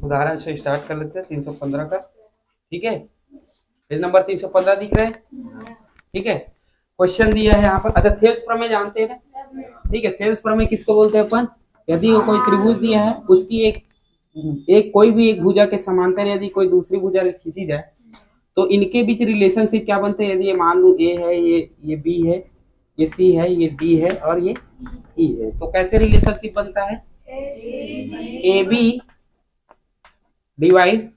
उदाहरण से स्टार्ट कर लेते हैं 315 का। ठीक है, पेज नंबर 315 दिख रहा है। ठीक है, क्वेश्चन दिया है यहाँ पर। अच्छा, थेल्स प्रमेय जानते हैं ना? ठीक है, थेल्स प्रमेय किसको बोलते हैं अपन? यदि वो कोई त्रिभुज दिया है, उसकी एक कोई भी एक भुजा के समांतर यदि कोई दूसरी भुजा खींची जाए तो इनके बीच रिलेशनशिप क्या बनते हैं? यदि ये मान लू ए है, ये बी है, ये सी है, ये डी है और ये ई है, तो कैसे रिलेशनशिप बनता है? A B divide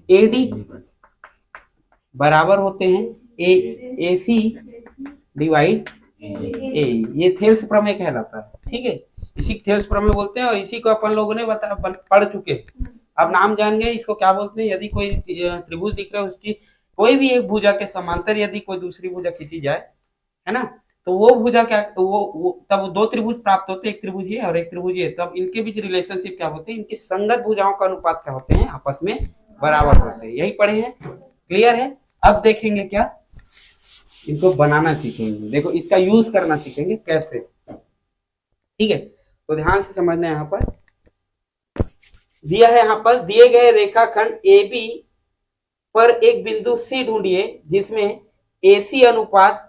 A D बराबर होते हैं ए सी डिवाइड ए। ये थेल्स प्रमेय कहलाता है। ठीक है, इसी थेल्स प्रमेय बोलते हैं और इसी को अपन लोगों ने पढ़ चुके हैं। अब नाम जान गए इसको क्या बोलते हैं। यदि कोई त्रिभुज दिख रहा है, उसकी कोई भी एक भुजा के समांतर यदि कोई दूसरी भुजा खींची जाए, है ना, तो वो भुजा क्या, तो वो तब दो त्रिभुज प्राप्त होते हैं, एक त्रिभुज ये और एक त्रिभुज ये। तब इनके बीच रिलेशनशिप क्या होते हैं? इनकी संगत भुजाओं का अनुपात क्या होते हैं? आपस में बराबर होते हैं। यही पढ़े हैं, क्लियर है? अब देखेंगे क्या, इनको बनाना सीखेंगे। देखो, इसका यूज करना सीखेंगे कैसे। ठीक है, तो ध्यान से समझना है। यहाँ पर दिया है, यहाँ पर दिए गए रेखाखंड ए बी पर एक बिंदु सी ढूंढिए जिसमें एसी अनुपात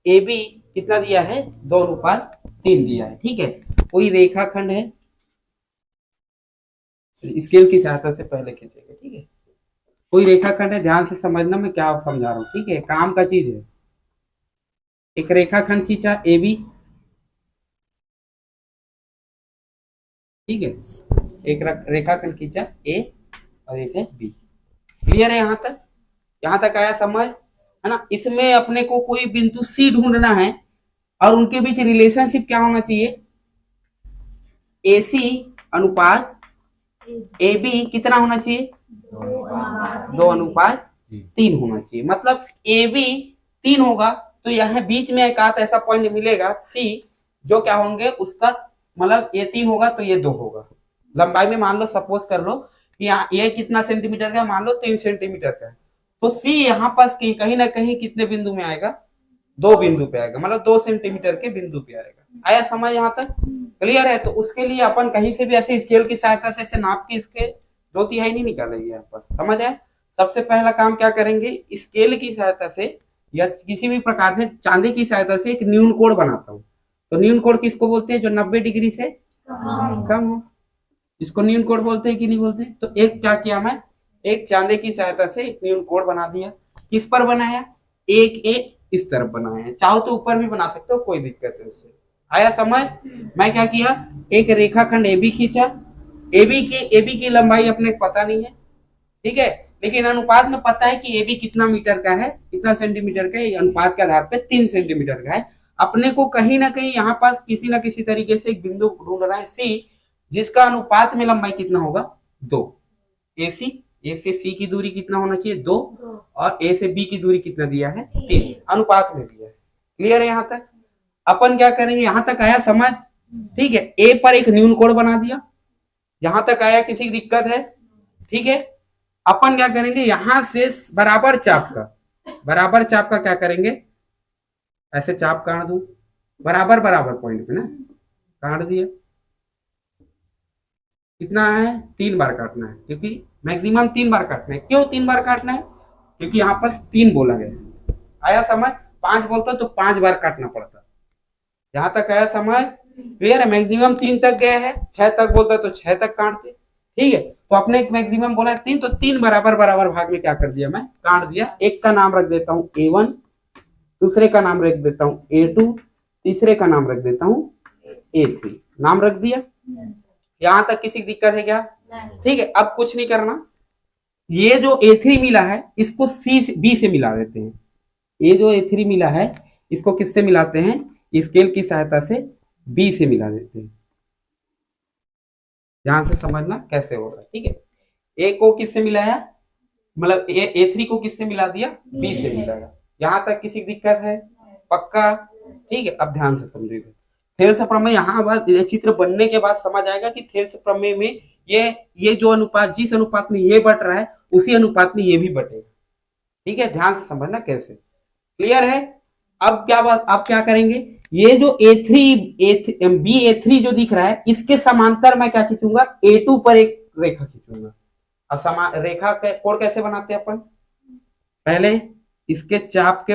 ए बी कितना दिया है? 2:3 दिया है। ठीक है, कोई रेखाखंड है, स्केल की सहायता से पहले खींचेंगे। ठीक है, कोई रेखाखंड है, ध्यान से समझना मैं क्या समझा रहा हूँ। ठीक है, काम का चीज है। एक रेखाखंड खींचा ए बी, ठीक है, एक रेखाखंड खींचा ए और एक है बी। क्लियर है यहाँ तक? यहाँ तक आया समझ, है ना? इसमें अपने को कोई बिंदु सी ढूंढना है और उनके बीच रिलेशनशिप क्या होना चाहिए? एसी अनुपात ए बी कितना होना चाहिए? 2:3 होना चाहिए। मतलब ए बी 3 होगा तो यहाँ बीच में एक आध ऐसा पॉइंट मिलेगा सी, जो क्या होंगे उसका, मतलब ये 3 होगा तो ये 2 होगा। लंबाई में मान लो, सपोज कर लो कि ये कितना सेंटीमीटर का है? मान लो 3 सेंटीमीटर का है, तो सी यहाँ पास कहीं ना कहीं कितने बिंदु में आएगा? 2 बिंदु पे आएगा, मतलब 2 सेंटीमीटर के बिंदु पे आएगा। आया समझ यहाँ तक? क्लियर है? तो उसके लिए अपन कहीं से भी ऐसे स्केल की सहायता से ऐसे नाप के इसके 2/3 नहीं निकालेंगे। यहाँ पर समझ आए? सबसे पहला काम क्या करेंगे, स्केल की सहायता से या किसी भी प्रकार से चांदी की सहायता से एक न्यून कोण बनाता हूँ। तो न्यून कोण किसको बोलते हैं? जो 90 डिग्री से कम हो, इसको न्यून कोण बोलते हैं कि नहीं बोलते? तो एक क्या किया मैं, एक चांदी की सहायता से एक न्यून कोण बना दिया। किस पर बनाया? एक इस तरफ बनाया है, चाहो तो ऊपर भी बना सकते हो, कोई दिक्कत है उससे। आया समझ? मैं क्या किया, एक रेखाखंड ए बी खींचा। ए बी की लंबाई अपने पता नहीं है, ठीक है, लेकिन अनुपात में पता है कि ए बी कितना मीटर का है, कितना सेंटीमीटर का है। अनुपात के आधार पे 3 सेंटीमीटर का है। अपने को कहीं ना कहीं यहाँ पास किसी ना किसी तरीके से एक बिंदु ढूंढना है सी, जिसका अनुपात में लंबाई कितना होगा? 2। ए से सी की दूरी कितना होना चाहिए? 2। और ए से बी की दूरी कितना दिया है? 3। अनुपात में दिया है। क्लियर है यहाँ तक? अपन क्या करेंगे, यहां तक आया समझ? ठीक है, ए पर एक न्यून कोण बना दिया। यहां तक आया, किसी की दिक्कत है? ठीक है, अपन क्या करेंगे, यहां से बराबर चाप का क्या करेंगे, ऐसे चाप काट दूं, बराबर पॉइंट पे ना काट दिया। कितना है? 3 बार काटना है, क्योंकि मैक्सिमम 3 बार काटना है। क्यों 3 बार काटना है? क्योंकि यहाँ पर 3 बोला गया। आया समझ? 5 बोलता तो 5 बार काटना पड़ता। यहाँ तक आया समझ? क्लियर है? मैक्सिमम 3 तक गया है, 6 तक बोलता तो 6 तक काटते। ठीक है, तो अपने एक मैक्सिमम बोला 3, तो 3 बराबर भाग में क्या कर दिया, मैं काट दिया। एक का नाम रख देता हूँ A1, दूसरे का नाम रख देता हूँ A2, तीसरे का नाम रख देता हूँ A3। नाम रख दिया। यहां तक किसी की दिक्कत है क्या? ठीक है, अब कुछ नहीं करना। ये जो A3 मिला है इसको B से मिला देते हैं। ये जो A3 मिला है इसको किससे मिलाते हैं? स्केल की सहायता से B से मिला देते हैं। ध्यान से समझना कैसे होगा। ठीक है, A को किससे मिलाया, मतलब A3 को किससे मिला दिया? B से मिलाया। यहां तक किसी की दिक्कत है? पक्का? ठीक है, अब ध्यान से समझिएगा। थेल्स प्रमेय यहाँ चित्र बनने के बाद समझ आएगा कि थेल्स प्रमेय में ये जो अनुपात, जिस अनुपात में ये बट रहा है उसी अनुपात में ये भी बटेगा। ठीक है, ध्यान से समझना कैसे। क्लियर है? अब क्या करेंगे, ये जो B A3 जो दिख रहा है इसके समांतर मैं क्या खींचूंगा? A2 पर एक रेखा खींचूंगा। अब समान रेखा के कोण कैसे बनाते हैं अपन, पहले इसके चाप के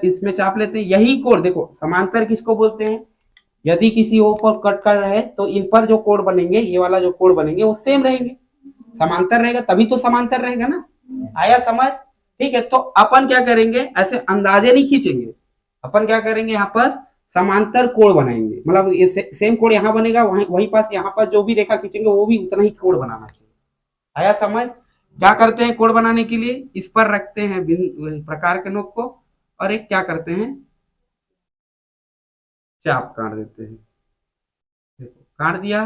इसमें चाप लेते हैं, यही कोण देखो समांतर किसको बोलते हैं, यदि किसी ओ पर कट कर रहे तो इन पर जो कोण बनेंगे, ये वाला जो कोण बनेंगे वो सेम रहेंगे, समांतर रहेगा, तभी तो समांतर रहेगा ना। आया समझ, ठीक है। तो अपन क्या करेंगे, ऐसे अंदाजे नहीं खींचेंगे, अपन क्या करेंगे, यहाँ पर समांतर कोण बनाएंगे, मतलब ये सेम कोण यहाँ बनेगा, वहीं पास यहाँ पर जो भी रेखा खींचेंगे वो भी उतना ही कोण बनाना चाहिए। आया समझ। क्या करते हैं कोण बनाने के लिए, इस पर रखते हैं प्रकार के नोक को, और एक क्या करते हैं, चाप काट देते हैं, देखो काट दिया।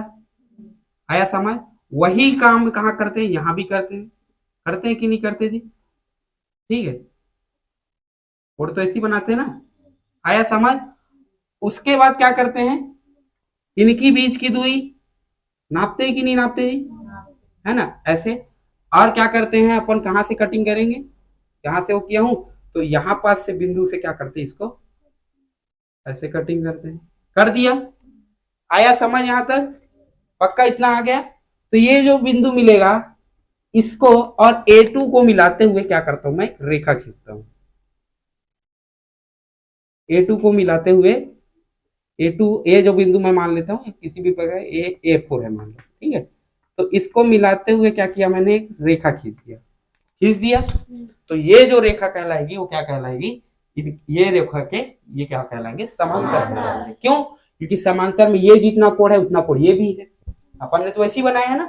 आया समझ। वही काम कहाँ करते हैं, यहां भी करते हैं कि नहीं करते जी, ठीक है, कोण तो ऐसी बनाते हैं ना। आया समझ। उसके बाद क्या करते हैं, इनकी बीच की दूरी नापते हैं कि नहीं नापते जी, है ना, ऐसे। और क्या करते हैं अपन, कहां से कटिंग करेंगे, यहां से वो किया हूं तो यहां पास से बिंदु से क्या करते हैं, इसको ऐसे कटिंग करते हैं, कर दिया। आया समझ यहां तक, पक्का इतना आ गया। तो ये जो बिंदु मिलेगा इसको और A2 को मिलाते हुए क्या करता हूं, मैं रेखा खींचता हूं, A2 को मिलाते हुए, A2 ए जो बिंदु मैं मान लेता हूं किसी भी प्रकार A4 है मान लो, ठीक है। तो इसको मिलाते हुए क्या किया मैंने, एक रेखा खींच दिया। तो ये जो रेखा कहलाएगी वो क्या कहलाएगी, ये रेखा के ये क्या कहलाएंगे, समांतर कहलाएंगे। क्यों, क्योंकि समांतर में ये जितना कोण है उतना कोण ये भी है, अपन ने तो ऐसे ही बनाया है ना।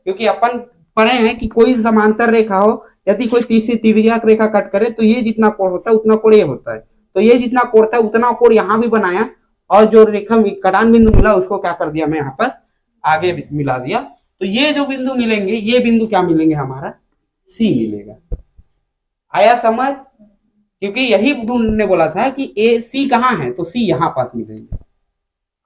क्योंकि अपन पढ़े हैं कि कोई समांतर रेखा हो, यदि कोई तीसरी तिर्यक रेखा कट करे तो ये जितना कोण होता है उतना कोण ये होता है, तो ये जितना कोण था उतना कोण यहाँ भी बनाया, और जो रेखा कटान बिंदु मिला उसको क्या कर दिया मैं यहाँ पर आगे मिला दिया। तो ये जो बिंदु मिलेंगे, ये बिंदु क्या मिलेंगे, हमारा सी मिलेगा। आया समझ। क्योंकि यही ने बोला था कि ए सी कहाँ है, तो सी यहाँ पास मिलेंगे।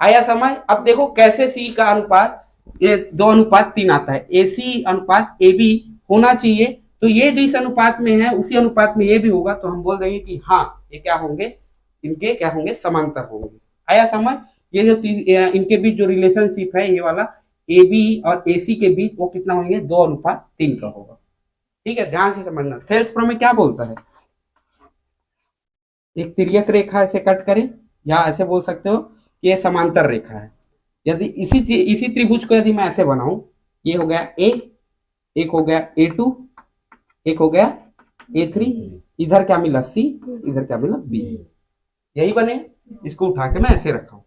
आया समझ। अब देखो कैसे सी का अनुपात, ये 2:3 आता है, ए सी अनुपात ए बी होना चाहिए। तो ये जो इस अनुपात में है उसी अनुपात में ये भी होगा, तो हम बोल देंगे कि हाँ ये क्या होंगे, इनके क्या होंगे, समांतर होंगे। आया समझ। ये जो इनके बीच जो रिलेशनशिप है, ये वाला ए बी और ए सी के बीच वो कितना होंगे, 2:3 का होगा। ठीक है, ध्यान से समझना। थेल्स प्रमेय क्या बोलता है, एक तिर्यक रेखा ऐसे कट करें, या ऐसे बोल सकते हो कि ये समांतर रेखा है। यदि इसी त्रिभुज को यदि मैं ऐसे बनाऊं, ये हो गया ए, एक हो गया A2, एक हो गया A3, इधर क्या मिला C, इधर क्या मिला B, यही बने। इसको उठा के मैं ऐसे रखा हूं,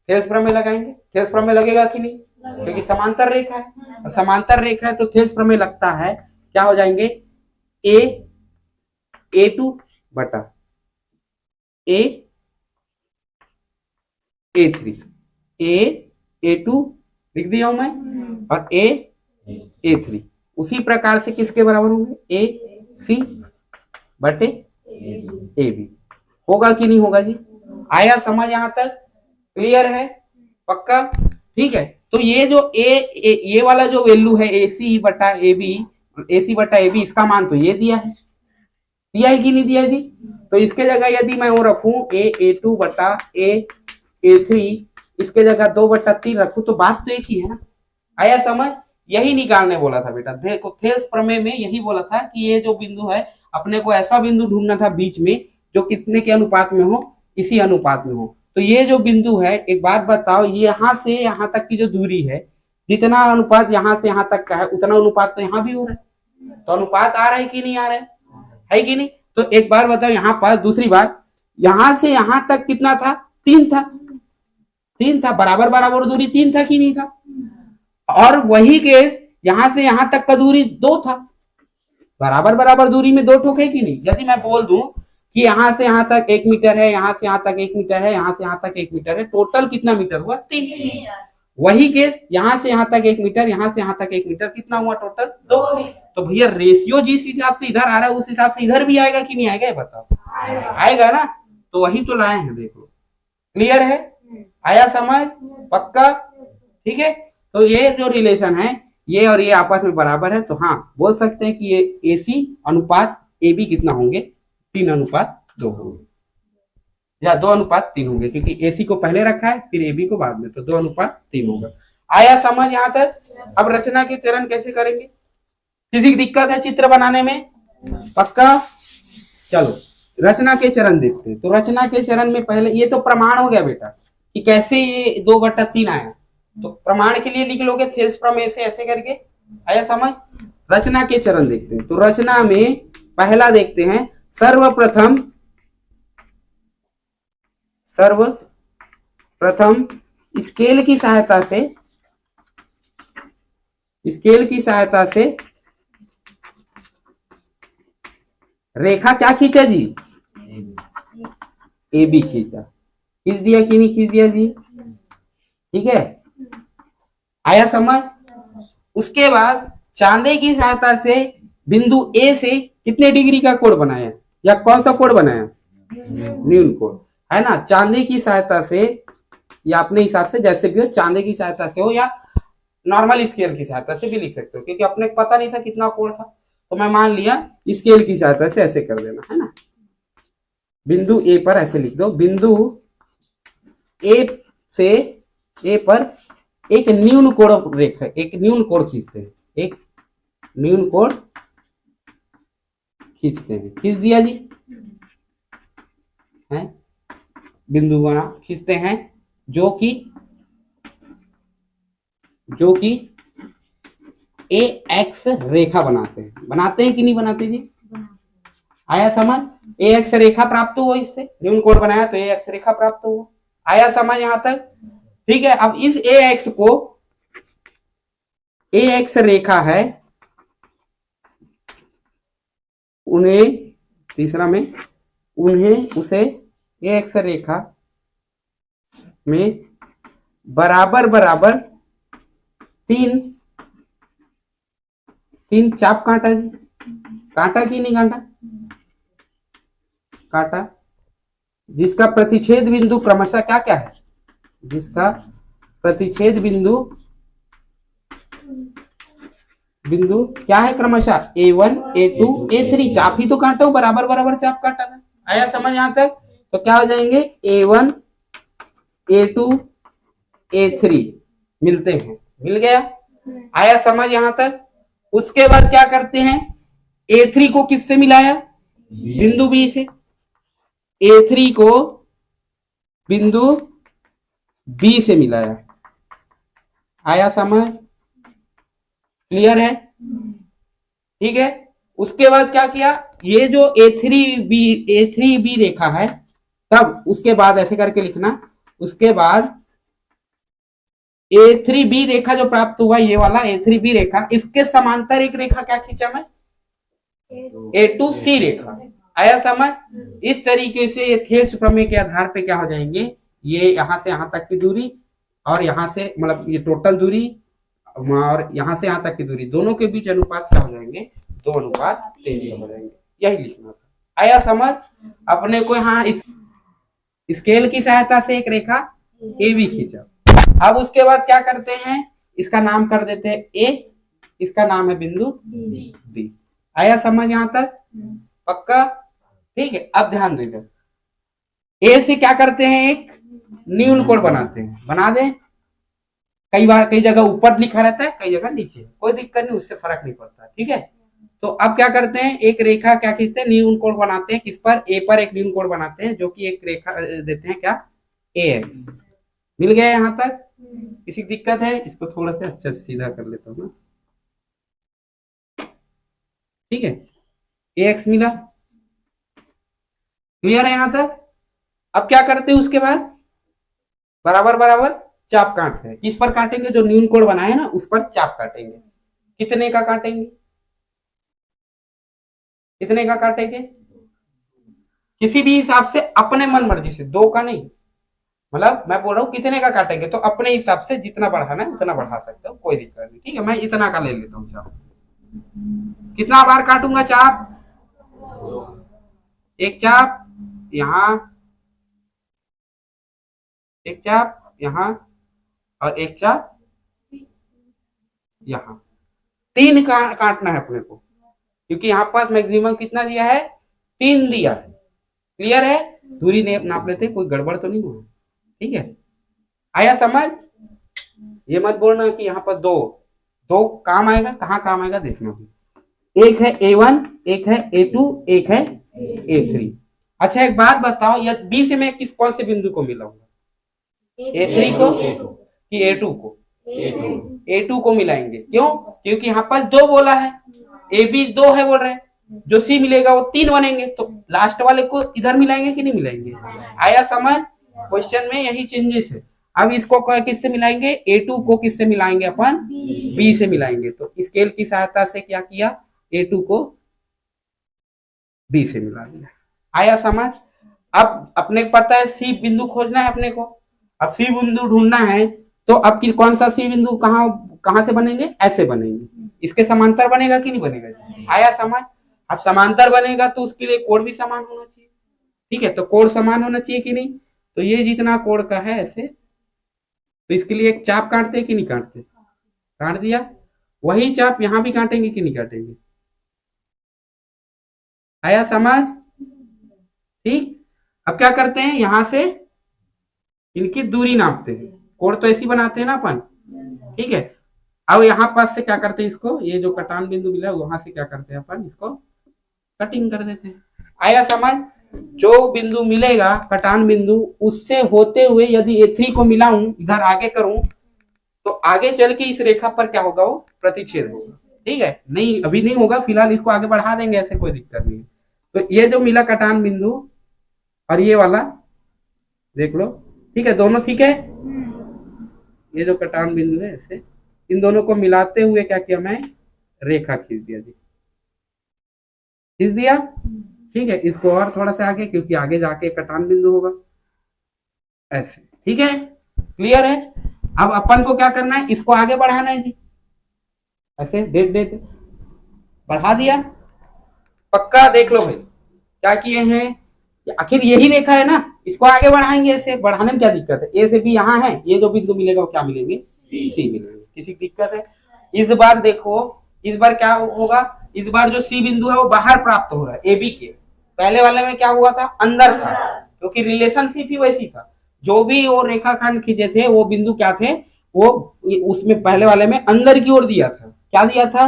थेल्स प्रमेय लगाएंगे, थेल्स प्रमेय लगेगा कि नहीं, क्योंकि समांतर रेखा है, समांतर रेखा है तो थेल्स प्रमेय लगता है। क्या हो जाएंगे, A2 बटा A3, A2 लिख दिया हूं मैं, और A3 उसी प्रकार से किसके बराबर होंगे, AC बटे AB। होगा कि नहीं होगा जी, आया समझ यहां तक, क्लियर है, पक्का, ठीक है। तो ये जो ये वाला जो वैल्यू है AC बटा AB, इसका मान तो ये दिया है कि नहीं दिया जी। तो इसके जगह यदि मैं वो रखूं A2 बटा A3, इसके जगह 2/3 रखूं, तो बात तो एक ही है ना। आया समझ। यही निकालने बोला था बेटा, देखो थेल्स प्रमेय में यही बोला था कि ये जो बिंदु है, अपने को ऐसा बिंदु ढूंढना था बीच में जो कितने के अनुपात में हो, इसी अनुपात में हो। तो ये जो बिंदु है, एक बात बताओ, ये यहाँ से यहाँ तक की जो दूरी है, जितना अनुपात यहाँ से यहाँ तक का है उतना अनुपात तो यहाँ भी हो रहा है, तो अनुपात आ रहा है कि नहीं आ रहा है कि नहीं। तो एक बार बताओ यहाँ पर, दूसरी बात, यहां से यहां तक कितना था, 3 था, बराबर बराबर दूरी 3 था कि नहीं था। और वही केस यहां से यहां तक का दूरी 2 था, बराबर बराबर दूरी में 2 ठोक है कि नहीं। यदि मैं बोल दूं कि यहां से यहां तक 1 मीटर है, यहां से यहां तक 1 मीटर है, यहां से यहां तक 1 मीटर है, टोटल कितना मीटर हुआ, 3। वही केस यहां से यहां तक 1 मीटर, यहां से यहां तक 1 मीटर, कितना हुआ टोटल, 2। तो भैया रेशियो जिस हिसाब से इधर आ रहा है उस हिसाब से इधर भी आएगा कि नहीं आएगा, ये बताओ, आएगा ना। तो वही तो लाए हैं, देखो, क्लियर है, आया समझ, पक्का, ठीक है। तो ये जो रिलेशन है, ये और ये आपस में बराबर है, तो हाँ बोल सकते हैं कि ये AC अनुपात AB कितना होंगे, 3:2 होंगे, या 2:3 होंगे, क्योंकि AC को पहले रखा है फिर AB को बाद में, तो 2:3 होगा। आया समझ यहाँ तक? अब रचना के चरण कैसे करेंगे? किसी की दिक्कत है चित्र बनाने में? पक्का? चलो रचना के चरण देखते हैं। तो रचना के चरण में पहले ये तो प्रमाण हो गया बेटा कि कैसे ये 2/3 आया। तो प्रमाण के लिए लिख लोगे थेल्स फ्रॉम ए से ऐसे करके। आया समझ? रचना के चरण देखते हैं। तो रचना में पहला देखते हैं, सर्वप्रथम स्केल की सहायता से रेखा क्या खींचा जी? ए बी खींचा। खींच दिया कि नहीं खींच दिया जी? ठीक है, आया समझ? उसके बाद चांदे की सहायता से बिंदु ए से कितने डिग्री का कोण बनाया, या कौन सा कोण बनाया? न्यून कोण, है ना। चांदे की सहायता से, या अपने हिसाब से जैसे भी हो, चांदे की सहायता से हो या नॉर्मल स्केल की सहायता से भी लिख सकते हो, क्योंकि अपने को पता नहीं था कितना कोण था, तो मैं मान लिया स्केल की सहायता से ऐसे कर देना, है ना। बिंदु ए पर ऐसे लिख दो, बिंदु ए से ए पर एक न्यून कोण रेखा, एक न्यून कोण खींचते हैं, एक न्यून कोण खींचते हैं। खींच दिया जी, है बिंदु बना खींचते हैं, जो कि ए एक्स रेखा बनाते हैं कि नहीं बनाते जी? आया समझ? ए एक्स रेखा प्राप्त हुआ, इससे न्यून कोण बनाया तो ए एक्स रेखा प्राप्त हुआ। आया समझ यहां तक? ठीक है, अब इस ए एक्स को, ए एक्स रेखा है, उन्हें तीसरा में उसे ए एक्स रेखा में बराबर तीन चाप काटा जी। काटा कि नहीं काटा? काटा। जिसका प्रतिच्छेद बिंदु क्रमशः क्या क्या है? जिसका प्रतिच्छेद बिंदु क्या है क्रमशः? A1 A2 A3। चाप ही तो काटा हूं, बराबर चाप काटा था। आया समझ यहां तक? तो क्या हो जाएंगे? A1 A2 A3 मिलते हैं, मिल गया। आया समझ यहां तक? उसके बाद क्या करते हैं? A3 को किससे मिलाया? बिंदु बी से। A3 को बिंदु बी से मिलाया। आया समझ? क्लियर है? ठीक है, उसके बाद क्या किया? ये जो A3B रेखा है, तब उसके बाद ऐसे करके लिखना, उसके बाद A3B रेखा जो प्राप्त हुआ, ये वाला A3B रेखा, इसके समांतर एक रेखा क्या खींचा मैं? A2C रेखा। आया समझ? इस तरीके से ये थेल्स प्रमेय के आधार पे क्या हो जाएंगे, ये यहां से यहां तक की दूरी, और यहां से मतलब ये टोटल दूरी, और यहां से यहां तक की दूरी, दोनों के बीच अनुपात क्या हो जाएंगे? 2:3 हो जाएंगे। यही लिखना था। आया समझ? अपने को यहाँ इस स्केल की सहायता से एक रेखा ए बी खींचा। अब उसके बाद क्या करते हैं? इसका नाम कर देते हैं ए, इसका नाम है बिंदु बी। आया समझ यहाँ तक? पक्का? ठीक है, अब ध्यान दीजिए, ए से क्या करते हैं? एक न्यून कोण बनाते हैं। बना दें? कई बार कई जगह ऊपर लिखा रहता है, कई जगह नीचे, कोई दिक्कत नहीं, उससे फर्क नहीं पड़ता। ठीक है, तो अब क्या करते हैं? एक रेखा क्या खींचते हैं? न्यून कोण बनाते हैं। किस पर? ए पर एक न्यून कोण बनाते हैं, जो कि एक रेखा देते हैं क्या? ए एक्स। मिल गया यहां तक? किसी दिक्कत है? इसको थोड़ा सा अच्छा सीधा कर लेता हूँ ना। ठीक है, ए एक्स मिला। क्लियर है यहां तक? अब क्या करते हैं? उसके बाद बराबर चाप काटते हैं। किस पर काटेंगे? जो न्यून कोण बनाए ना, उस पर चाप काटेंगे। कितने का काटेंगे? कितने का काटेंगे? किसी भी हिसाब से, अपने मन मर्जी से, 2 का नहीं। मतलब मैं बोल रहा हूँ कितने का काटेंगे, तो अपने हिसाब से जितना बढ़ाना है उतना बढ़ा सकते हो, कोई दिक्कत नहीं। ठीक है, मैं इतना का ले लेता हूँ चाप। कितना बार काटूंगा चाप? एक चाप यहाँ, एक चाप यहाँ, और एक चाप यहाँ। 3 काटना है अपने को, क्योंकि यहाँ पास मैक्सिमम कितना दिया है? 3 दिया है। क्लियर है? दूरी नाप लेते, कोई गड़बड़ तो नहीं हुआ। ठीक है, आया समझ? ये मत बोलना कि यहाँ पर दो दो काम आएगा, कहाँ काम आएगा देखना भी। एक है A1, एक है A2, एक है A3। अच्छा एक बात बताओ, या बी से मैं किस कौन से बिंदु को मिलाऊंगा, A3 को कि A2 को? A2 को मिलाएंगे। क्यों? क्योंकि यहाँ पास दो बोला है, ए बी दो है बोल रहे हैं, जो सी मिलेगा वो तीन बनेंगे, तो लास्ट वाले को इधर मिलाएंगे कि नहीं मिलाएंगे? आया समझ? क्वेश्चन में यही चेंजेस है। अब इसको किससे मिलाएंगे? A2 को किससे मिलाएंगे अपन? B से मिलाएंगे। तो स्केल की सहायता से क्या किया? A2 को B से मिला दिया। आया समझ? अब अपने को पता है सी बिंदु खोजना है अपने को। अब सी बिंदु ढूंढना है तो अब की कौन सा सी बिंदु कहां से बनेंगे? ऐसे बनेंगे। इसके समांतर बनेगा कि नहीं बनेगा? आया समझ? अब समांतर बनेगा तो उसके लिए कोण भी समान होना चाहिए। ठीक है, तो कोण समान होना चाहिए कि नहीं? तो ये जितना कोण का है ऐसे, तो इसके लिए एक चाप काटते कि नहीं काटते? काट दिया। वही चाप यहां भी काटेंगे कि नहीं काटेंगे? आया समझ? ठीक। अब क्या करते हैं, यहां से इनकी दूरी नापते हैं। कोण तो ऐसी बनाते हैं ना अपन, ठीक है। अब यहां पास से क्या करते हैं, इसको ये जो कटान बिंदु मिला वहां से क्या करते हैं अपन, इसको कटिंग कर देते हैं। आया समझ? जो बिंदु मिलेगा कटान बिंदु, उससे होते हुए यदि A3 को मिलाऊं, इधर आगे करूं, तो आगे चल के इस रेखा पर क्या होगा? वो प्रतिच्छेद होगा। ठीक है, नहीं अभी नहीं होगा, फिलहाल इसको आगे बढ़ा देंगे, ऐसे कोई दिक्कत नहीं। तो ये जो मिला कटान बिंदु और ये वाला देख लो, ठीक है, दोनों ठीक है। ये जो कटान बिंदु है ऐसे, इन दोनों को मिलाते हुए क्या किया मैं? रेखा खींच दिया जी, खींच दिया। ठीक है, इसको और थोड़ा सा आगे, क्योंकि आगे जाके कटान बिंदु होगा ऐसे। ठीक है, क्लियर है? अब अपन को क्या करना है, इसको आगे बढ़ाना है जी, ऐसे देख देते बढ़ा दिया। पक्का देख लो भाई क्या किए हैं, आखिर यही रेखा है ना, इसको आगे बढ़ाएंगे। ऐसे बढ़ाने में क्या दिक्कत है? ए से बी यहाँ है, ये जो बिंदु मिलेगा वो क्या मिलेंगे? सी मिलेंगे। किसी दिक्कत है? इस बार देखो, इस बार क्या होगा, इस बार जो सी बिंदु है वो बाहर प्राप्त हो रहा है ए बी के। पहले वाले में क्या हुआ था? अंदर था, क्योंकि रिलेशनशिप ही वैसी था। जो भी वो रेखाखंड खींचे थे वो बिंदु क्या थे, वो उसमें पहले वाले में अंदर की ओर दिया था। क्या दिया था?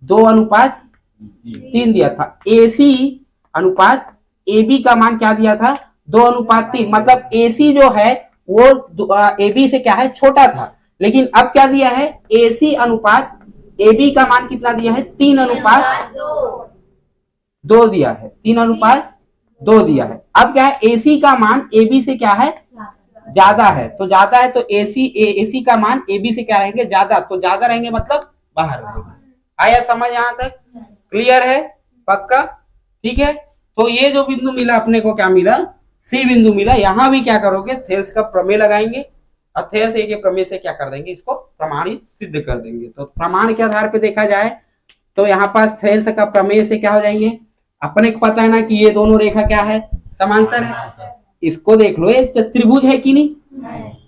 2:3 दिया था। AC अनुपात AB का मान क्या दिया था? 2:3। मतलब AC जो है वो AB से क्या है? छोटा था। लेकिन अब क्या दिया है? AC अनुपात AB का मान कितना दिया है? 3:2 दिया है। 3:2 दिया है। अब क्या है? AC का मान AB से क्या है? ज्यादा है। तो ज्यादा है तो AC का मान AB से क्या रहेंगे? ज्यादा। तो ज्यादा रहेंगे मतलब बाहर रहेंगे। आया समझ यहां तक? क्लियर है? पक्का? ठीक है, तो ये जो बिंदु मिला अपने को क्या मिला? सी बिंदु मिला। यहां भी क्या करोगे? थेल्स का प्रमेय लगाएंगे और थेल्स के प्रमेय से क्या कर देंगे? इसको प्रमाणित सिद्ध कर देंगे। तो प्रमाण के आधार पर देखा जाए तो यहाँ पास थेल्स का प्रमेय से क्या हो जाएंगे? अपने को पता है ना कि ये दोनों रेखा क्या है? समांतर है। इसको देख लो, ये त्रिभुज है कि नहीं?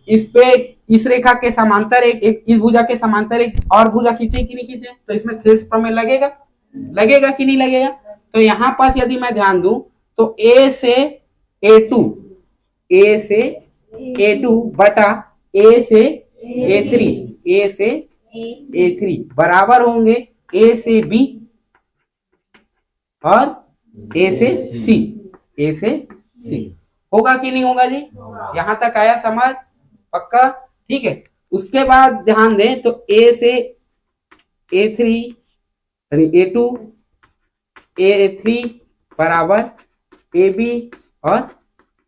इस पे इस रेखा के समांतर एक इस भुजा के समांतर एक और भुजा खींचे कि नहीं खींचे? तो इसमें थेल्स प्रमेय लगेगा, लगेगा कि नहीं लगेगा? तो यहां पास यदि मैं ध्यान दूं तो A से A2 बटा A से A3 बराबर होंगे A से B और A से C। होगा कि नहीं होगा जी? यहां तक आया समझ? पक्का? ठीक है, उसके बाद ध्यान दें तो A से A3 यानी A2 A3 बराबर AB और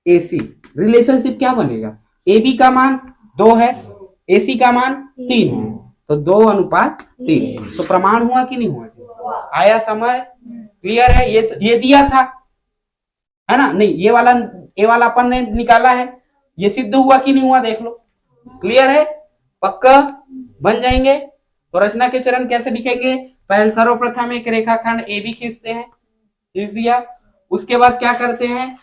AC। रिलेशनशिप क्या बनेगा? AB का मान 2 है, AC का मान 3 है, तो 2:3। तो प्रमाण हुआ कि नहीं हुआ? आया समझ? क्लियर है? ये दिया था है ना? नहीं, ये वाला अपन ने निकाला है, ये सिद्ध हुआ कि नहीं हुआ? देख लो। क्लियर है? पक्का? बन जाएंगे। तो रचना के चरण कैसे दिखेंगे? पहले सर्वप्रथम एक रेखाखंड AB खींचते हैं, खींच दिया। उसके बाद क्या करते हैं?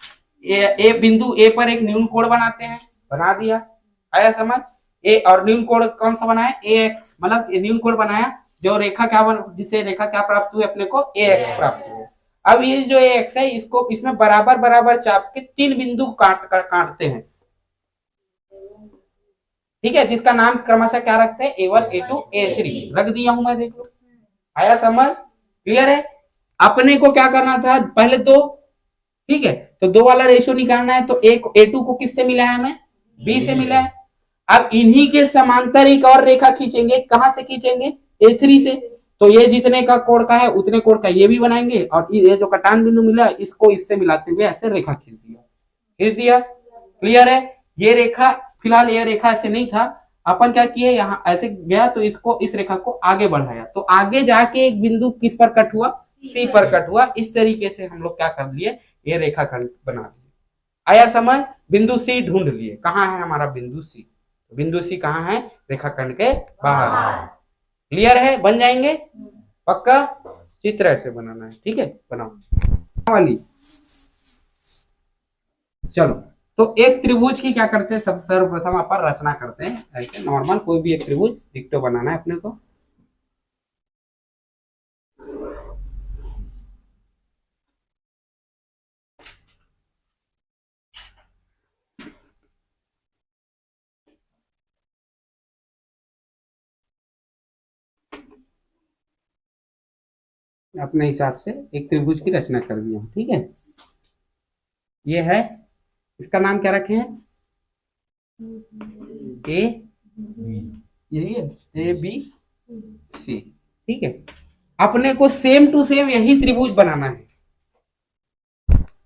ए बिंदु A पर एक न्यून कोण बनाते हैं, बना दिया। आया समझ? ए और न्यून कोण कौन सा बनाया? AX। मतलब न्यून कोण बनाया जो रेखा जिसे रेखा क्या प्राप्त हुई अपने को? AX प्राप्त हुई। अब ये जो AX है इसको इसमें बराबर बराबर चाप के 3 बिंदु काटते हैं। ठीक है, जिसका नाम क्रमशः क्या रखते हैं, A1 A2 A3 रख दिया हूं मैं, देख लो। आया समझ, क्लियर है। अपने को क्या करना था, पहले दो, ठीक है, तो दो वाला रेशियो निकालना है, तो एक A2 को किससे मिलाया मैं, B से मिलाया। अब इन्हीं के समांतर एक और रेखा खींचेंगे, कहां से खींचेंगे, A3 से। तो ये जितने का कोण का है उतने कोण का ये भी बनाएंगे, और ये जो कटान बिंदु मिला इसको इससे मिलाते हुए ऐसे रेखा खींच दिया, क्लियर है। ये रेखा, फिलहाल ये रेखा ऐसे नहीं था, अपन क्या किए, यहाँ ऐसे गया तो इसको, इस रेखा को आगे बढ़ाया, तो आगे जाके एक बिंदु किस पर कट हुआ, सी पर कट हुआ। इस तरीके से हम लोग क्या कर लिए, ये रेखा खंड बना लिए। आया समझ, बिंदु सी ढूंढ लिए, कहां है हमारा बिंदु सी, बिंदु सी कहां है, रेखाखंड के बाहर। क्लियर है, बन जाएंगे पक्का। चित्र ऐसे बनाना है, ठीक है, बनाओ वाली। चलो, तो एक त्रिभुज की क्या करते हैं, सब सर्वप्रथम अपन रचना करते हैं, ऐसे नॉर्मल कोई भी एक त्रिभुज डिक्टो बनाना है अपने को। अपने हिसाब से एक त्रिभुज की रचना कर दिया, ठीक है। ये है, इसका नाम क्या रखे हैं, ए, यही है, ए बी सी, ठीक है। अपने को सेम टू सेम यही त्रिभुज बनाना है,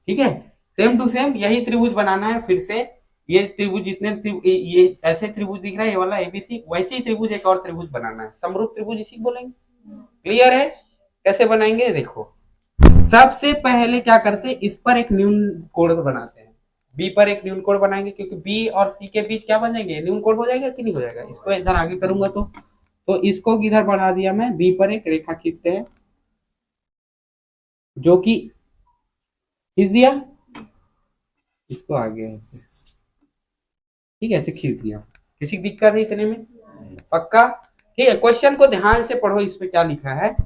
ठीक है, सेम टू सेम यही त्रिभुज बनाना है। फिर से ये त्रिभुज जितने ये ऐसे त्रिभुज दिख रहा है, ये वाला एबीसी, वैसे ही त्रिभुज एक और त्रिभुज बनाना है, समरूप त्रिभुज इसी बोलेंगे। क्लियर है, कैसे बनाएंगे देखो। सबसे पहले क्या करते हैं, इस पर एक न्यून कोण बनाते हैं, बी पर एक न्यून कोण बनाएंगे, क्योंकि बी और सी के बीच क्या बन जाएंगे, न्यून कोण हो जाएगा कि नहीं हो जाएगा। इसको इधर आगे करूंगा तो इसको इधर बढ़ा दिया मैं, बी पर एक रेखा खींचते हैं, जो कि खींच दिया, इसको आगे ठीक है, ऐसे खींच दिया, किसी दिक्कत है इतने में, पक्का। ठीक है, क्वेश्चन को ध्यान से पढ़ो, इसमें क्या लिखा है,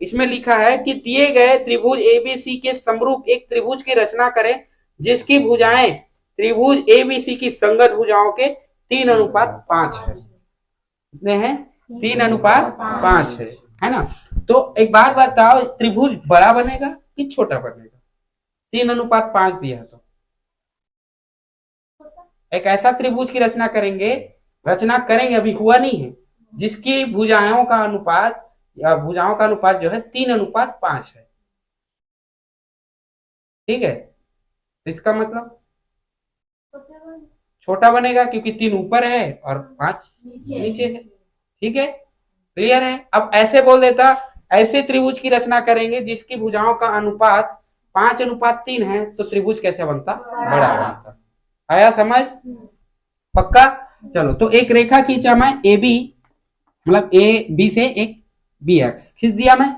इसमें लिखा है कि दिए गए त्रिभुज एबीसी के समरूप एक त्रिभुज की रचना करें, जिसकी भुजाएं त्रिभुज एबीसी की संगत भुजाओं के 3:5 है। कितने हैं, 3:5 है ना। तो एक बार बताओ, त्रिभुज बड़ा बनेगा कि छोटा बनेगा, 3:5 दिया तो एक ऐसा त्रिभुज की रचना करेंगे, अभी हुआ नहीं है, जिसकी भुजाओं का अनुपात या भुजाओं का अनुपात जो है 3:5 है, ठीक है। इसका मतलब छोटा बनेगा, क्योंकि 3 ऊपर है और 5 नीचे है, ठीक है, क्लियर है। अब ऐसे बोल देता, ऐसे त्रिभुज की रचना करेंगे जिसकी भुजाओं का अनुपात 5:3 है, तो त्रिभुज कैसे बनता, बड़ा बनता। आया समझ, पक्का। चलो, तो एक रेखा खींचा मैं ए बी, मतलब ए बी से एक बी एक्स खींच दिया मैं।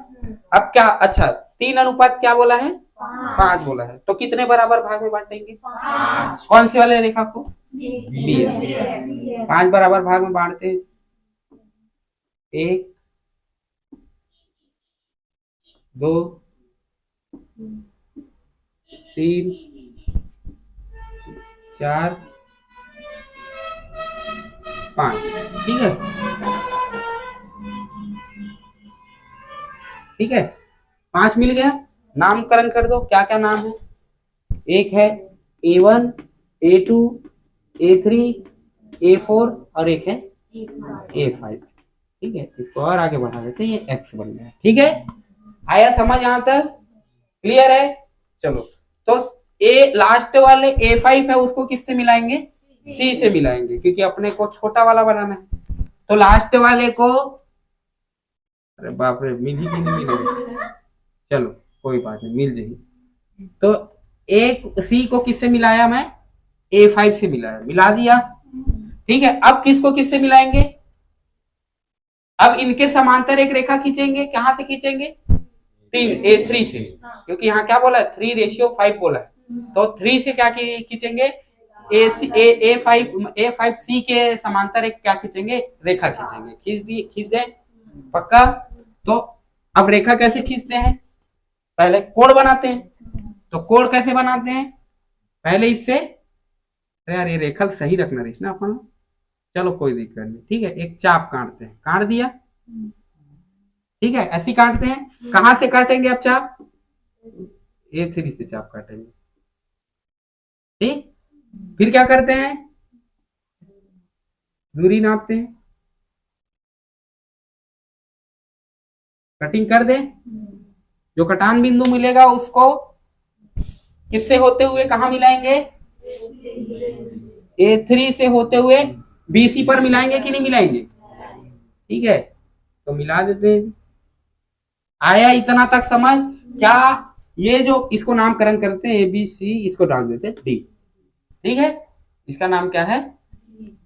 अब क्या, अच्छा 3:5 क्या बोला है, 5 बोला है, तो कितने बराबर भाग में बांटेंगे, कौन से वाले रेखा को, बी एक्स। 5 बराबर भाग में बांटते, 1 2 3 4 5, ठीक है, ठीक है, 5 मिल गया। नामकरण कर दो, क्या क्या नाम है, एक है A1 A2 A3 A4 और एक है A5, ठीक है। इसको और आगे बढ़ा देते, ये X बन गया, ठीक है। आया समझ यहां तक, क्लियर है। चलो, तो ए लास्ट वाले A5 है, उसको किससे मिलाएंगे, C से मिलाएंगे, क्योंकि अपने को छोटा वाला बनाना है। तो लास्ट वाले को, अरे बाप रे, मिल ही नहीं मिलेगा, चलो कोई बात नहीं, मिल जाएगी। तो एक सी को किससे मिलाया मैं, A5 से मिलाया, मिला दिया, ठीक है। अब किसको किससे मिलाएंगे, अब इनके समांतर एक रेखा खींचेंगे, कहां से खींचेंगे, 3 A3 से, क्योंकि यहाँ क्या बोला है, 3:5 बोला है, तो 3 से क्या खींचेंगे, A5 C के समांतर एक क्या खींचेंगे, रेखा खींचेंगे, खींच दे, पक्का। तो अब रेखा कैसे खींचते हैं, पहले कोण बनाते हैं। तो कोण कैसे बनाते हैं, पहले इससे, अरे यार ये रेखा सही रखना रही ना अपन, चलो कोई दिक्कत नहीं, ठीक है। एक चाप काटते हैं, काट दिया, ठीक है, ऐसी काटते हैं। कहां से काटेंगे अब चाप? A3 से चाप काटेंगे, ठीक। फिर क्या करते हैं? दूरी नापते हैं, कटिंग कर दे। जो कटान बिंदु मिलेगा उसको किससे होते हुए कहां मिलाएंगे? A3 से होते हुए BC पर मिलाएंगे कि नहीं मिलाएंगे? ठीक है, तो मिला देते हैं। आया इतना तक समझ? क्या ये जो इसको नामकरण करते हैं ABC, इसको डाल देते हैं D, ठीक है। इसका नाम क्या है?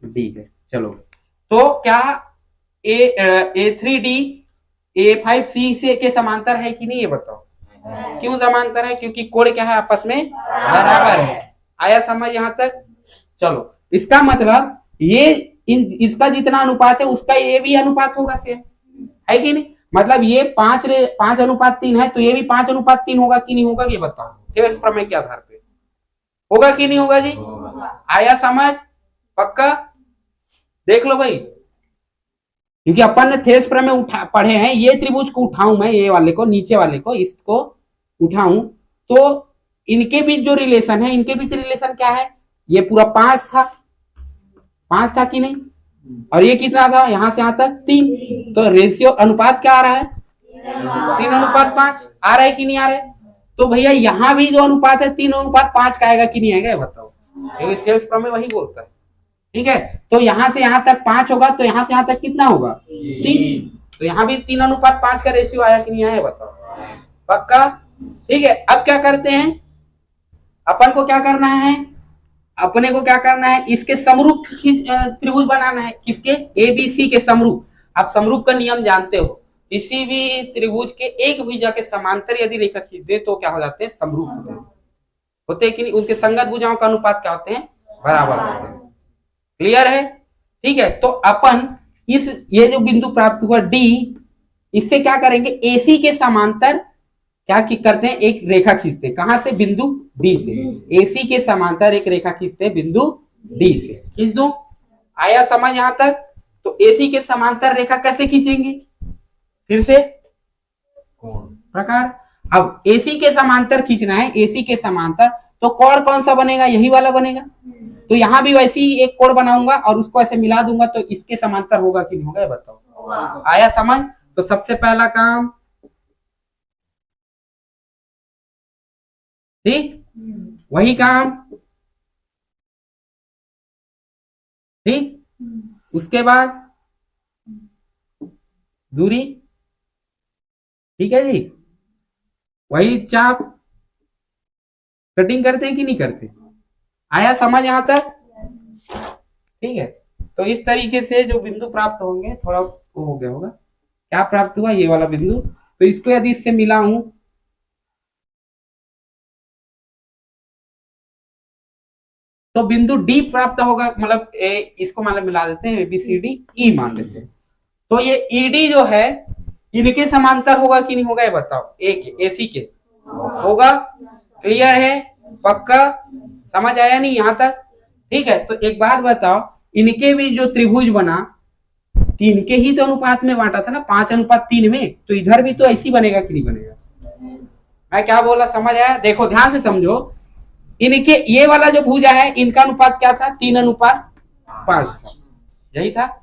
D है। चलो, तो क्या A3D A5C से के समांतर है कि नहीं, ये बताओ। क्यों समांतर है? क्योंकि कोण क्या है आपस में? बराबर है। आया समझ यहां तक? चलो, इसका मतलब ये इसका जितना अनुपात है उसका ये भी अनुपात होगा, सेम है कि नहीं? मतलब ये 5:3 है, तो ये भी 5:3 होगा कि नहीं होगा, ये बताओ। थेवेस प्रमेय के आधार पे होगा कि नहीं होगा जी? आया समझ? पक्का? देख लो भाई, क्योंकि अपन ने थेवेस प्रमेय पढ़े हैं। ये त्रिभुज को उठाऊं मैं, ये वाले को, नीचे वाले को, इसको उठाऊं, तो इनके बीच जो रिलेशन है, इनके बीच रिलेशन क्या है? ये पूरा 5 था कि नहीं? और ये कितना था? यहां से यहां तक 3, तो रेशियो अनुपात क्या आ रहा है? 3:5 आ रहा है कि नहीं आ रहा है? तो भैया यहां भी जो अनुपात है 3:5 का आएगा कि नहीं आएगा, बताओ। थेवेस प्रमेय वही बोलता है, ठीक है। तो यहां से यहां तक 5 होगा, तो यहां से यहां तक कितना होगा? 3। तो यहां भी 3:5 का रेशियो आया कि नहीं आया, बताओ। पक्का? ठीक है। अब क्या करते हैं? अपन को क्या करना है? अपने को क्या करना है? इसके समरूप त्रिभुज बनाना है। किसके? ABC के समरूप। आप समरूप का नियम जानते हो, किसी भी त्रिभुज के एक भुजा के समांतर यदि रेखा खींच दे तो क्या हो जाते हैं? समरूप होते हैं कि नहीं? उनके संगत भुजाओं का अनुपात क्या होते हैं? बराबर होते हैं। क्लियर है? ठीक है। तो अपन ये जो बिंदु प्राप्त हुआ D, इससे क्या करेंगे? AC के समांतर क्या करते हैं? एक रेखा खींचते हैं। कहां से? बिंदु D से। AC के समांतर एक रेखा खींचते हैं बिंदु D से। खींच दो। आया समझ यहां तक? तो AC के समांतर रेखा कैसे खींचेंगे? फिर से प्रकार। अब AC के समांतर खींचना है, AC के समांतर, तो कोण कौन सा बनेगा? यही वाला बनेगा। तो यहां भी वैसे ही एक कोण बनाऊंगा और उसको ऐसे मिला दूंगा, तो इसके समांतर होगा कि नहीं होगा, ये बताओ। आया समझ? तो सबसे पहला काम, ठीक, वही काम, ठीक। उसके बाद दूरी, ठीक है जी। वही चाप, कटिंग करते हैं कि नहीं करते? आया समझ यहां तक? ठीक है। तो इस तरीके से जो बिंदु प्राप्त होंगे, थोड़ा वो हो गया होगा। क्या प्राप्त हुआ? ये वाला बिंदु। तो इसको यदि इससे मिला हूं, तो बिंदु D प्राप्त होगा। मतलब इसको मतलब मिला देते हैं, ABCD E मान लेते हैं। तो ये ED जो है, इनके समांतर होगा कि नहीं होगा, ये बताओ। AC के होगा। क्लियर है? पक्का? समझ आया नहीं यहां तक? ठीक है। तो एक बात बताओ, इनके भी जो त्रिभुज बना, 3 के ही तो अनुपात में बांटा था ना, 5:3 में। तो इधर भी तो ऐसी बनेगा कि नहीं बनेगा? मैं क्या बोला, समझ आया? देखो ध्यान से समझो। इनके ये वाला जो भुजा है, इनका अनुपात क्या था? 3:5 था, यही था।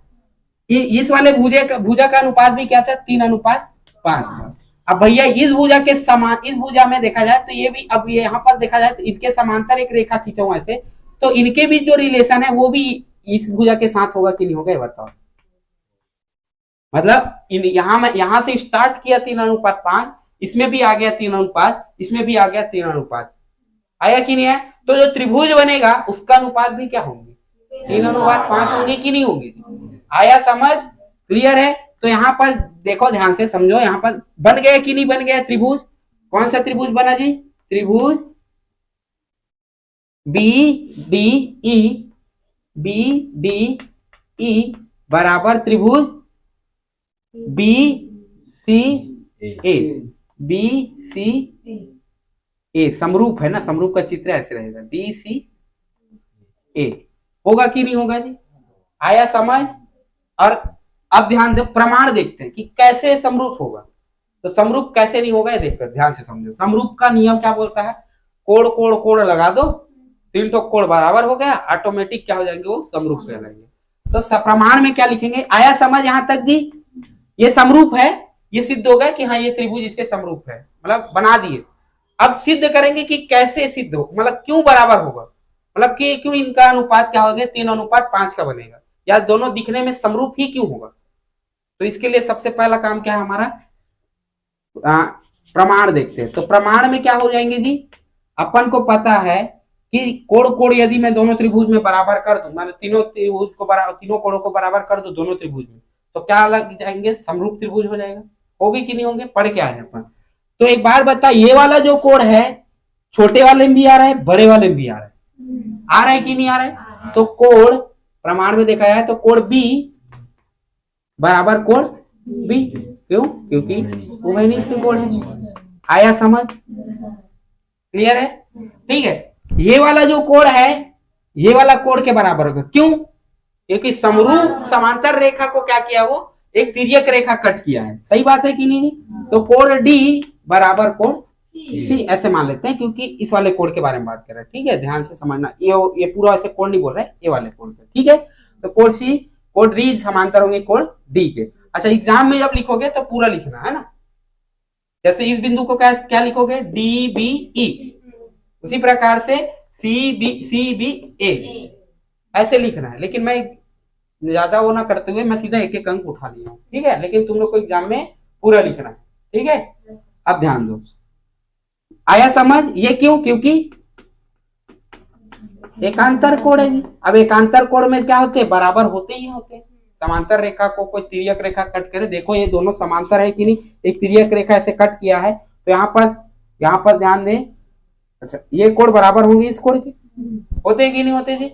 इस वाले भुजा का अनुपात भी क्या था? 3:5 था। अब भैया इस भुजा के समान, इस भुजा में देखा जाए तो ये भी, अब ये यहाँ पर देखा जाए तो इनके समांतर एक रेखा खींचा हुआ ऐसे, तो इनके बीच जो रिलेशन है वो भी इस भुजा के साथ होगा कि नहीं होगा, ये बताओ। मतलब यहां से स्टार्ट किया 3:5, इसमें भी आ गया 3:5, इसमें भी आ गया 3:5। आया कि नहीं है? तो जो त्रिभुज बनेगा उसका अनुपात भी क्या होंगे? 3:5 होंगे कि नहीं होंगे? आया समझ? क्लियर है? तो यहाँ पर देखो, ध्यान से समझो। यहाँ पर बन गया कि नहीं बन गया त्रिभुज? कौन सा त्रिभुज बना जी? त्रिभुज BDE, BDE बराबर त्रिभुज BCA। BCA समरूप है ना, समरूप का चित्र ऐसे रहेगा, BCA। होगा कि नहीं होगा जी? आया समझ। और अब ध्यान दो, प्रमाण देखते हैं कि कैसे समरूप होगा। तो समरूप कैसे नहीं होगा ये देखकर ध्यान से समझो। समरूप का नियम क्या बोलता है, कोण कोण कोण लगा दो, तीन तो कोण बराबर हो गया, ऑटोमेटिक क्या हो जाएंगे वो समरूप कहलाएंगे। तो प्रमाण में क्या लिखेंगे, आया समझ यहां तक जी, ये समरूप है, ये सिद्ध हो गया कि हाँ ये त्रिभुज इसके समरूप है, मतलब बना दिए। अब सिद्ध करेंगे कि कैसे सिद्ध हो, मतलब क्यों बराबर होगा, मतलब कि क्यों इनका अनुपात क्या होगा 3:5 का बनेगा, या दोनों दिखने में समरूप ही क्यों होगा। तो इसके लिए सबसे पहला काम क्या है हमारा, प्रमाण देखते हैं। तो प्रमाण में क्या हो जाएंगे जी, अपन को पता है कि कोण कोण यदि मैं दोनों त्रिभुज में बराबर कर दूं, मैं तीनों त्रिभुज को तीनों कोणों को बराबर कर दूं दोनों त्रिभुज में, तो क्या लग जाएंगे, समरूप त्रिभुज हो जाएगा। होंगे कि नहीं होंगे, पढ़ के आए अपन। तो एक बार बता, ये वाला जो कोण है छोटे वाले में भी आ रहा है, बड़े वाले में भी आ रहा है कि नहीं आ रहा है। तो कोण प्रमाण में देखा जाए तो कोण बी बराबर कोण बी, क्यों, क्योंकि उभयनिष्ठ कोण है। आया समझ, क्लियर है, ठीक है। ये वाला जो कोण है ये वाला कोण के बराबर होगा, क्यों, क्योंकि समरूप समांतर रेखा को क्या किया, वो एक तिर्यक रेखा कट किया है। सही बात है कि नहीं। तो कोण डी बराबर कोण सी ऐसे मान लेते हैं, क्योंकि इस वाले कोण के बारे में बात कर रहे हैं, ठीक है, ध्यान से समझना। ये पूरा ऐसे कोण नहीं बोल रहे, ये वाले कोण के, ठीक है। तो कोण सी कोण डी समांतर होंगे कोण डी के। अच्छा, एग्जाम में जब लिखोगे तो पूरा लिखना है ना, जैसे इस बिंदु को क्या लिखोगे, डी बी ई, उसी प्रकार से सी बी ए ऐसे लिखना है। लेकिन मैं ज्यादा वो ना करते हुए मैं सीधा एक एक अंक उठा लिया हूँ, ठीक है, लेकिन तुम लोग को एग्जाम में पूरा लिखना है, ठीक है। अब ध्यान दो, आया समझ, ये क्यों, क्योंकि एकांतर कोण है जी। अब एकांतर कोण में क्या होते हैं, बराबर होते ही होते हैं। समांतर रेखा को कोई तिर्यक रेखा कट करे, देखो ये दोनों समांतर है कि नहीं, एक तिर्यक रेखा ऐसे कट किया है, तो यहाँ पर ध्यान दें। अच्छा, ये कोण बराबर होंगे इस कोण के, होते कि नहीं होते जी,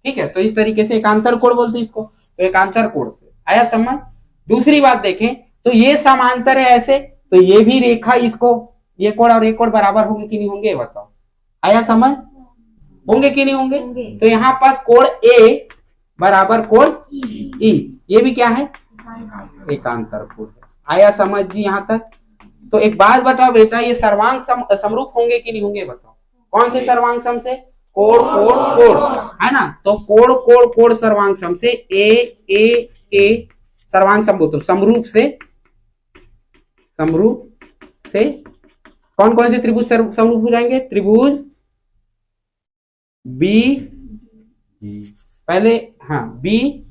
ठीक है। तो इस तरीके से एकांतर कोण बोलते हैं इसको, तो एकांतर कोण से आया समझ। दूसरी बात देखें तो ये समांतर है ऐसे, तो ये भी रेखा इसको, ये कोण और ये कोण बराबर होंगे कि नहीं होंगे, बताओ, आया समझ, होंगे कि नहीं होंगे। तो यहाँ पास कोण ए बराबर कोण ई, ये भी क्या है, एकांतर कोण है। आया समझ जी यहाँ तक। तो एक बात बताओ बेटा, ये सर्वांग समरूप होंगे कि नहीं होंगे, बताओ। कौन से सर्वांग सम से, कोण कोण कोण, है ना। तो कोण कोण कोण सर्वांग सम से ए सर्वांग सम बोलते, समरूप से कौन कौन से त्रिभुज समरूप हो जाएंगे, त्रिभुज बी, पहले हाँ बी,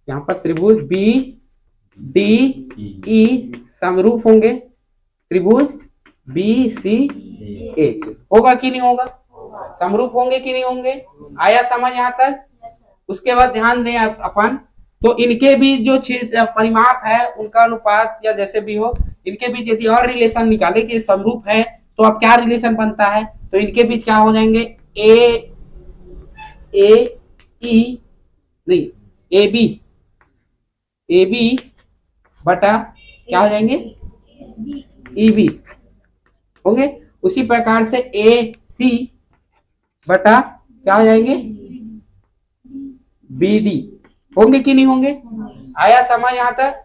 यहां पर त्रिभुज बी डी ई समरूप होंगे त्रिभुज बी सी ए, होगा कि नहीं होगा, समरूप होंगे कि नहीं होंगे। आया समझ यहां तक। उसके बाद ध्यान दें अपन, तो इनके बीच जो परिमाप है उनका अनुपात या जैसे भी हो, इनके बीच यदि और रिलेशन निकाले कि समरूप है, तो अब क्या रिलेशन बनता है, तो इनके बीच क्या हो जाएंगे, ए ई नहीं ए बी बटा क्या हो जाएंगे, ई बी होंगे। उसी प्रकार से ए सी बटा क्या हो जाएंगे, बी डी होंगे कि नहीं होंगे। आया समझ यहां तक,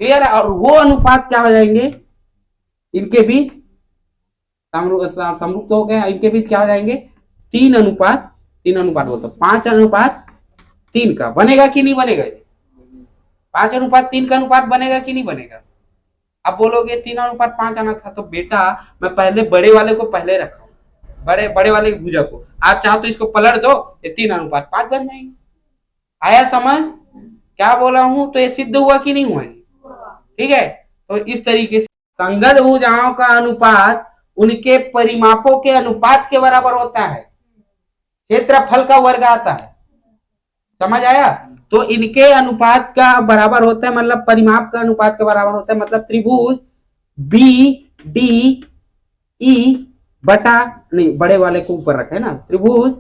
क्लियर है। और वो अनुपात क्या हो जाएंगे, इनके बीच समरूप तो हो गया, इनके बीच क्या हो जाएंगे, 3:5 बोलते 5:3 का बनेगा कि नहीं बनेगा, 5:3 का अनुपात बनेगा कि नहीं बनेगा। अब बोलोगे 3:5 आना था, तो बेटा मैं पहले बड़े वाले को पहले रखा, बड़े वाले भुजा को, आप चाहो तो इसको पलट दो, ये 3:5 बन जाएंगे। आया समझ क्या बोला हूं, तो ये सिद्ध हुआ कि नहीं हुआ, ठीक है। तो इस तरीके से संगत भुजाओं का अनुपात उनके परिमापों के अनुपात के बराबर होता है, क्षेत्रफल का वर्ग आता है, समझ आया। तो इनके अनुपात का बराबर होता है, मतलब परिमाप का अनुपात के बराबर होता है, मतलब त्रिभुज बी डी ई बटा, नहीं बड़े वाले को ऊपर रखे ना, त्रिभुज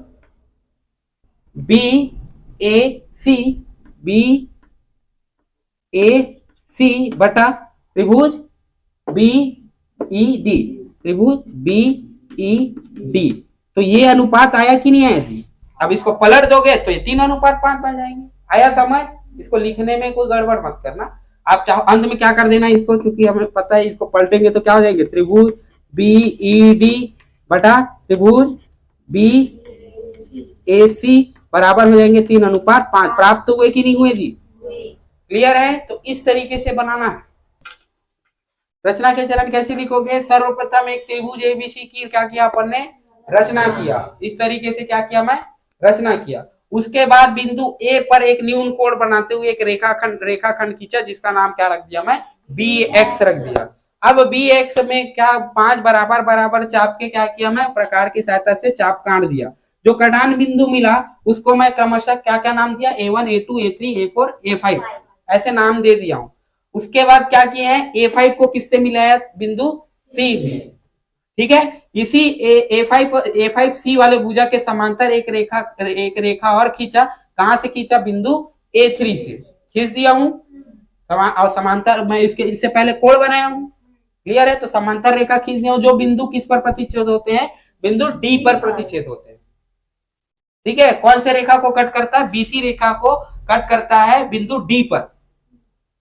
बी ए सी बटा त्रिभुज बी ई डी, त्रिभुज बी ई डी। तो ये अनुपात आया कि नहीं आया जी, अब इसको पलट दोगे तो ये 3:5 बन जाएंगे। आया समझ? इसको लिखने में कोई गड़बड़ मत करना। आप चाहो अंत में क्या कर देना इसको, क्योंकि हमें पता है इसको पलटेंगे तो क्या हो जाएंगे, त्रिभुज बी ई डी बटा त्रिभुज बी ए सी बराबर हो जाएंगे 3:5। प्राप्त हुए कि नहीं हुए जी? क्लियर है? तो इस तरीके से बनाना है। रचना के चरण कैसे लिखोगे? सर्वप्रथम एक त्रिभुज एबीसी की क्या किया अपन ने? रचना किया। इस तरीके से क्या किया? मैं रचना किया। उसके बाद बिंदु ए पर एक न्यून कोण बनाते हुए एक रेखाखंड खींचा, जिसका नाम क्या रख दिया मैं? बी एक्स रख दिया। अब बी एक्स में क्या 5 बराबर बराबर चाप के क्या किया मैं? प्रकार की सहायता से चाप काट दिया। जो कटान बिंदु मिला उसको मैं क्रमशः क्या क्या नाम दिया? A1 A2 A3 A4 A5 ऐसे नाम दे दिया हूं। उसके बाद क्या किया है? A5 को किससे मिलाया? बिंदु C से। ठीक है, इसी A5 C वाले भुजा के समांतर एक रेखा और खींचा। कहां से खींचा? बिंदु A3 से खींच दिया हूं। और समांतर मैं इससे पहले कोण बनाया हूं। क्लियर है? तो समांतर रेखा खींच दिया हूं, जो बिंदु किस पर प्रतिच्छेद होते हैं? बिंदु D पर प्रतिच्छेद होते हैं। ठीक है, कौन से रेखा को कट करता है? BC रेखा को कट करता है बिंदु D पर।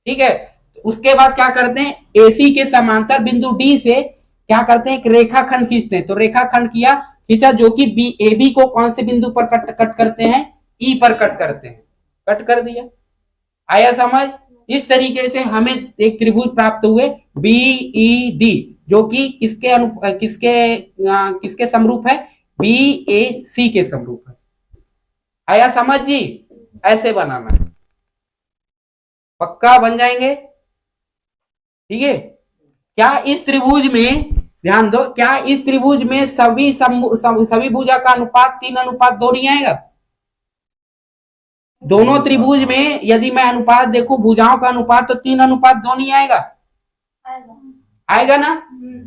ठीक है, उसके बाद क्या करते हैं? AC के समांतर बिंदु D से क्या करते हैं? एक रेखाखंड खींचते हैं। तो रेखाखंड खींचा जो कि AB को कौन से बिंदु पर कट करते हैं? E पर कट करते हैं। कट कर दिया। आया समझ? इस तरीके से हमें एक त्रिभुज प्राप्त हुए BED, जो कि किसके समरूप है? BAC के समरूप है। आया समझ जी? ऐसे बनाना है, पक्का बन जाएंगे। ठीक है, क्या इस त्रिभुज में, ध्यान दो, क्या इस त्रिभुज में सभी भुजा का अनुपात 3:2 नहीं आएगा? दोनों त्रिभुज में यदि मैं अनुपात देखूं, भुजाओं का अनुपात, तो 3:2 नहीं आएगा? आएगा ना?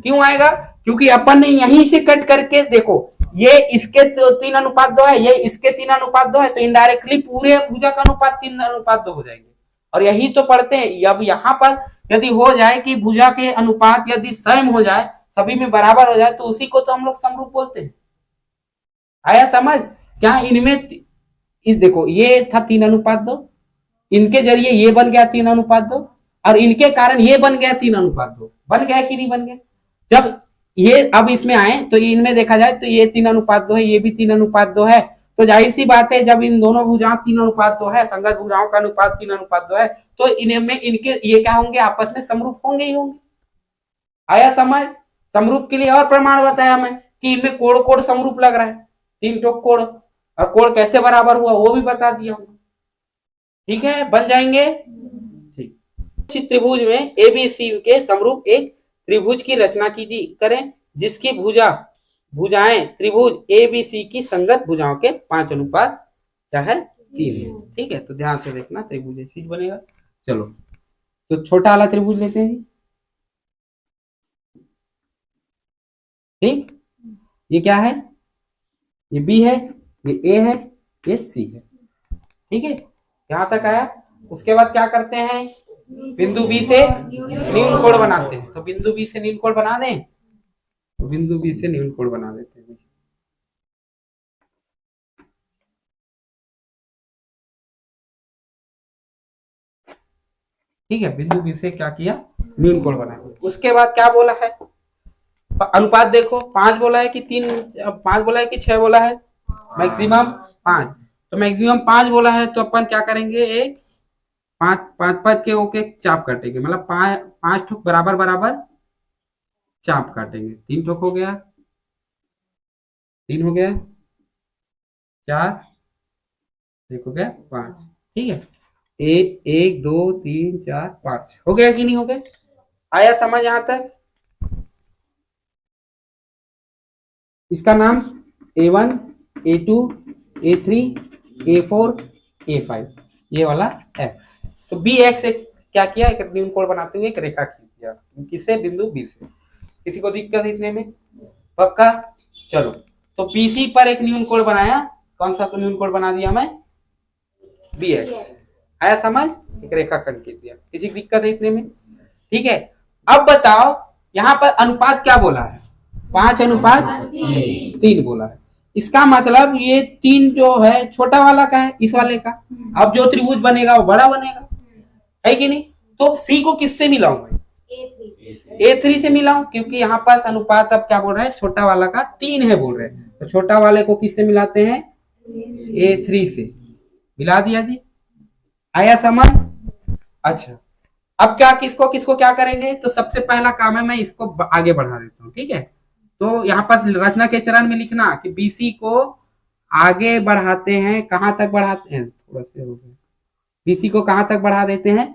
क्यों आएगा? क्योंकि अपन ने यहीं से कट करके देखो, ये इसके 3:2 है, ये इसके 3:2 है, तो इनडायरेक्टली पूरे भुजा का अनुपात 3:2 हो जाएंगे। और यही तो पढ़ते हैं। अब यहाँ पर यदि हो जाए कि भुजा के अनुपात यदि सम हो जाए, सभी में बराबर हो जाए, तो उसी को तो हम लोग समरूप बोलते हैं। आया समझ? क्या इनमें देखो, ये था 3:2, इनके जरिए ये बन गया 3:2, और इनके कारण ये बन गया 3:2। बन गया कि नहीं बन गया? जब ये अब इसमें आए तो इनमें देखा जाए तो ये 3:2 है, ये भी 3:2 है। तो जाहिर सी बात है, जब इन दोनों भुजाओं 3:2 है, संगत भुजाओं का अनुपात 3:2 है, तो इनमें इनके ये क्या होंगे? आपस में समरूप होंगे ही होंगे। आया समझ? समरूप के लिए और प्रमाण बताया मैं कि इनमें कोण समरूप लग रहा है, 3 टोक कोण, और कोण कैसे बराबर हुआ वो भी बता दिया हूं। ठीक है, बन जाएंगे। ठीक, त्रिभुज में ABC के समरूप एक त्रिभुज की रचना कीजिए करें, जिसकी भुजाएं त्रिभुज ABC की संगत भुजाओं के 5:3 है। ठीक है, तो ध्यान से देखना, त्रिभुज ऐसी बनेगा। चलो, तो छोटा वाला त्रिभुज लेते हैं जी। ठीक, ये क्या है? ये B है, ये A है, ये C है। ठीक है, यहां तक आया। उसके बाद क्या करते हैं? बिंदु B से न्यून कोण बनाते हैं। तो बिंदु B से न्यून कोण बना दें, तो बिंदु B से न्यून कोण बना देते हैं। ठीक है, बिंदु B से क्या किया? न्यून कोण बनाया। उसके बाद क्या बोला है? अनुपात देखो, 5 बोला है कि 5 बोला है कि 6 बोला है? मैक्सिमम 5। तो मैक्सिमम 5 बोला है, तो अपन क्या करेंगे? एक 5 के ओके चाप काटेंगे, मतलब 5 ठोक बराबर बराबर चाप काटेंगे। 3 ठोक हो गया, 3 हो गया, 4, 1 हो गया, 5। ठीक है, 1 2 3 4 5 हो गया कि नहीं हो गया? आया समझ यहां तक? इसका नाम A1 A2 A3 A4 A5 ये वाला X। तो BX क्या किया? एक न्यून कोण बनाते हुए एक रेखा खींच दिया। किससे? बिंदु B से। किसी को दिक्कत इतने में? पक्का? चलो, तो BC पर एक न्यून कोण बनाया। कौन सा न्यून कोण बना दिया मैं? BX। आया समझ? एक रेखा खंड खींच दिया। किसी की दिक्कत है इतने में? ठीक है, अब बताओ यहाँ पर अनुपात क्या बोला है? 5:3 बोला है। इसका मतलब ये 3 जो है छोटा वाला का है, इस वाले का। अब जो त्रिभुज बनेगा वो बड़ा बनेगा, है कि नहीं? तो सी को किससे मिलाऊंगा? A3 से मिलाऊं, क्योंकि यहाँ पर अनुपात अब क्या बोल रहा है, छोटा वाला का 3 है बोल रहे हैं, तो छोटा वाले को किससे मिलाते हैं? A3 से मिला दिया जी। आया समझ? अच्छा, अब क्या किसको किसको क्या करेंगे? तो सबसे पहला काम है मैं इसको आगे बढ़ा देता हूँ, ठीक है? तो यहाँ पर रचना के चरण में लिखना कि BC को आगे बढ़ाते हैं, कहां तक बढ़ाते हैं? थोड़ा से हो गया। BC को कहां तक बढ़ा देते हैं?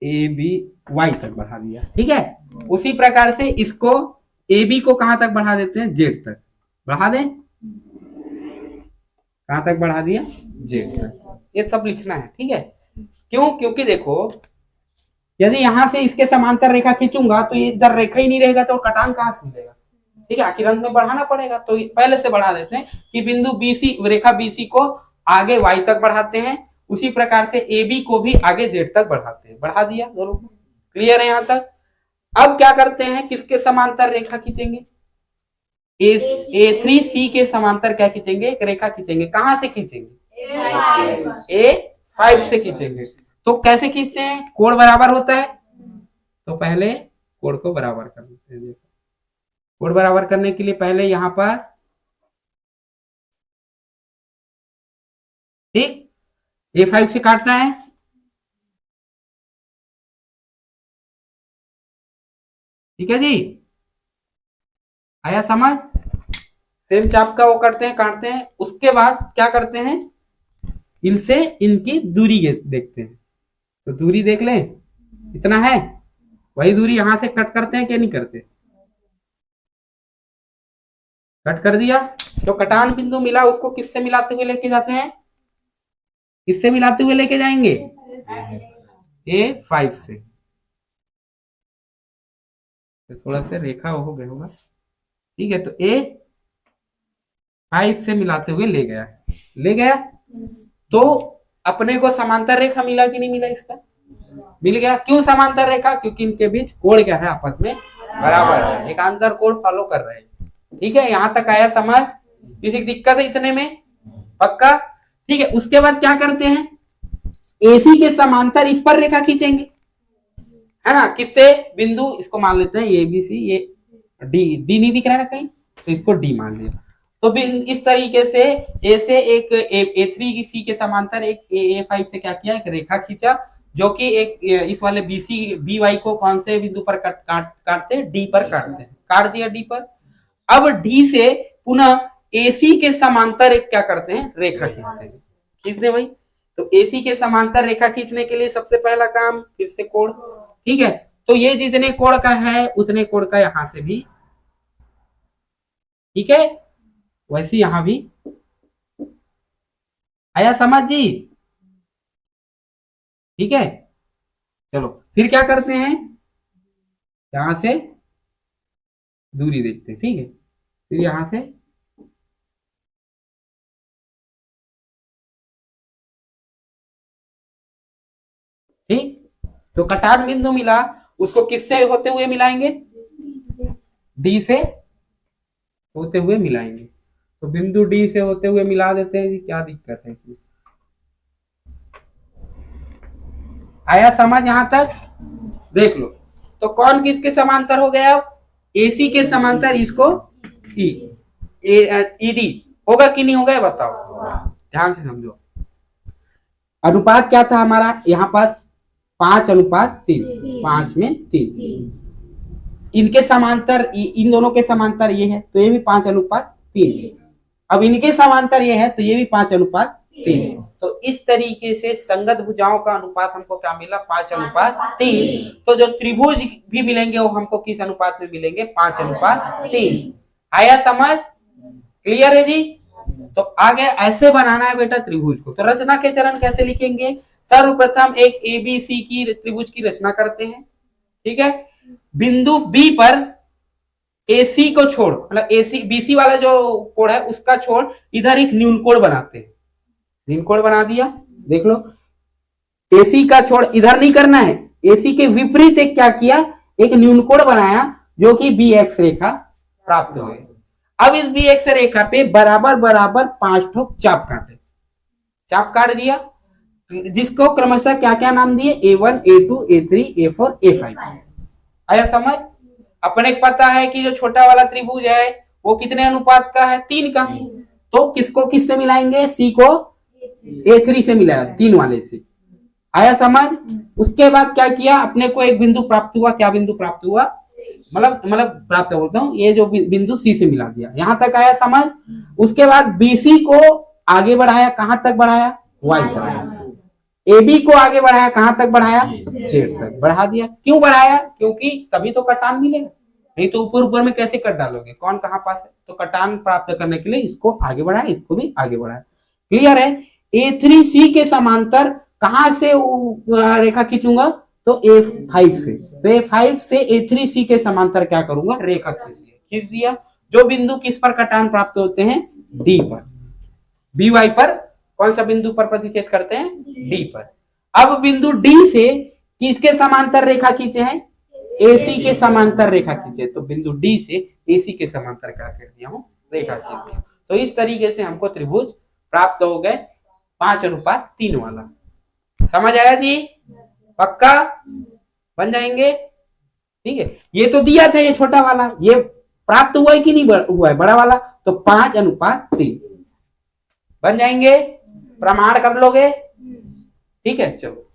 ABY तक बढ़ा दिया, ठीक है? उसी प्रकार से इसको AB को कहां तक बढ़ा देते हैं? Z तक बढ़ा दें। कहां तक बढ़ा दिया? Z तक। ये सब लिखना है, ठीक है? क्यों? क्योंकि देखो, यदि यहां से इसके समांतर रेखा खींचूंगा तो ये इधर रेखा ही नहीं रहेगा, तो कटान कहां से मिलेगा? ठीक है, आखिर अंत में बढ़ाना पड़ेगा, तो पहले से बढ़ा देते हैं कि बिंदु BC, रेखा BC को आगे Y तक बढ़ाते हैं, उसी प्रकार से AB को भी आगे Z तक बढ़ाते हैं। बढ़ा दिया दोनों को। क्लियर है यहां तक? अब क्या करते हैं, किसके समांतर रेखा खींचेंगे? A3C के समांतर क्या खींचेंगे? एक रेखा खींचेंगे। कहां से खींचेंगे? A5 से खींचेंगे। तो कैसे खींचते हैं? कोण बराबर होता है, तो पहले कोण को बराबर कर लेते हैं। कोण बराबर करने के लिए पहले यहां पर, ठीक, A5 से काटना है, ठीक है जी? आया समझ? सेम चाप का वो करते हैं, काटते हैं। उसके बाद क्या करते हैं, इनसे इनकी दूरी देखते हैं। तो दूरी देख लें, इतना है, वही दूरी यहां से कट करते हैं क्या नहीं करते? कट कर दिया। तो कटान बिंदु मिला, उसको किससे मिलाते हुए लेके जाते हैं? किससे मिलाते हुए लेके जाएंगे? A5 से। तो थोड़ा सा रेखा हो गया होगा, ठीक है? तो A5 से मिलाते हुए ले गया, ले गया। तो अपने को समांतर रेखा मिला कि नहीं मिला? इसका मिल गया। क्यों समांतर रेखा? क्योंकि इनके बीच कोण क्या है? आपस में बराबर है, एकांतर कोण फॉलो कर रहे हैं, ठीक है? यहां तक आया समझ? किसी दिक्कत है इतने में? पक्का? ठीक है। उसके बाद क्या करते हैं, AC के समांतर इस पर रेखा खींचेंगे, है ना? किससे? बिंदु, इसको मान लेते हैं ABC, ये डी नहीं दिख रहा है ना कहीं, तो इसको D मान लिया। तो इस तरीके से A से एक A3C के समांतर एक A5 से क्या किया, एक रेखा खींचा, जो कि एक इस वाले BY को कौन से बिंदु पर काटते हैं? D पर काटते हैं। काट दिया D पर। अब D से पुनः AC के समांतर एक क्या करते हैं? रेखा खींचते हैं। खींचते भाई। तो AC के समांतर रेखा खींचने के लिए सबसे पहला काम फिर से कोण, ठीक है? तो ये जितने कोण का है उतने कोण का यहां से भी, ठीक है? वैसे यहां भी। आया समझ जी? ठीक है, चलो फिर क्या करते हैं, यहां से दूरी देखते हैं, ठीक है? फिर यहां से ठीक, तो कटान बिंदु मिला, उसको किससे होते हुए मिलाएंगे? D से होते हुए मिलाएंगे। तो बिंदु D से होते हुए मिला देते हैं जी, क्या दिक्कत है इसमें? आया समझ यहां तक? देख लो, तो कौन किसके समांतर हो गया? AC के समांतर इसको ED होगा कि नहीं होगा, बताओ, ध्यान से समझो। अनुपात क्या था हमारा यहाँ पास? 5:3, 5 में 3। इनके समांतर, इन दोनों के समांतर ये है, तो ये भी 5:3। अब इनके समांतर ये है, तो ये भी 5:3। तो इस तरीके से संगत भुजाओं का अनुपात हमको क्या मिला? 5:3। तो जो त्रिभुज भी मिलेंगे वो हमको किस अनुपात में मिलेंगे? 5:3। आया समझ? क्लियर है जी? तो आगे ऐसे बनाना है बेटा त्रिभुज को। तो रचना के चरण कैसे लिखेंगे? सर्वप्रथम एक ABC की त्रिभुज की रचना करते हैं, ठीक है? बिंदु B पर AC को छोड़, मतलब AC BC वाला जो कोण है उसका छोड़, इधर एक न्यून कोण बनाते हैं। न्यून कोण बना दिया, देख लो। AC का छोड़ इधर नहीं करना है, AC के विपरीत एक क्या किया, एक न्यून कोण बनाया, जो कि BX रेखा प्राप्त हुई। अब इस बी एक्स रेखा पे बराबर बराबर 5 ठोक चाप काटे, चाप काट दिया, जिसको क्रमशः क्या क्या नाम दिए, A1, A2, A3, A4, A5। आया समझ? अपने को पता है कि जो छोटा वाला त्रिभुज है वो कितने अनुपात का है, 3 का। तो किसको किससे मिलाएंगे, सी को A3 से मिलाया, 3 वाले से। आया समझ? उसके बाद क्या किया, अपने को एक बिंदु प्राप्त हुआ, क्या बिंदु प्राप्त हुआ, मतलब प्राप्त बोलता हूँ, ये जो बिंदु सी से मिला दिया, यहां तक आया समझ। उसके बाद बीसी को आगे बढ़ाया, कहां तक बढ़ाया, वाई तक। AB को आगे बढ़ाया, कहां तक बढ़ाया, जेड तक बढ़ा दिया। क्यों बढ़ाया, क्योंकि तभी तो कटान मिलेगा, नहीं तो ऊपर ऊपर में कैसे कट डालोगे, कौन कहां पास है। तो कटान प्राप्त करने के लिए इसको आगे बढ़ाया, इसको भी आगे बढ़ाया। क्लियर है? A3C के समांतर कहां से रेखा खींचूंगा, तो A5 से। तो A5 से A3C के समांतर क्या करूंगा, रेखा खींच दिया। जो बिंदु किस पर कटान प्राप्त होते हैं, D पर, BY पर। कौन सा बिंदु पर प्रतिच्छेद करते हैं, D पर। अब बिंदु D से किसके समांतर रेखा खींचे हैं, AC के समांतर रेखा खींचे। तो बिंदु D से AC के समांतर क्या कर दिया हूं, रेखा खींच दिया। तो इस तरीके से हमको त्रिभुज प्राप्त हो गए 5:3 वाला। समझ आया जी? पक्का बन जाएंगे? ठीक है, ये तो दिया था ये छोटा वाला, ये प्राप्त हुआ है कि नहीं हुआ है, बड़ा वाला। तो 5:3 बन जाएंगे, प्रमाण कर लोगे। ठीक है, चलो।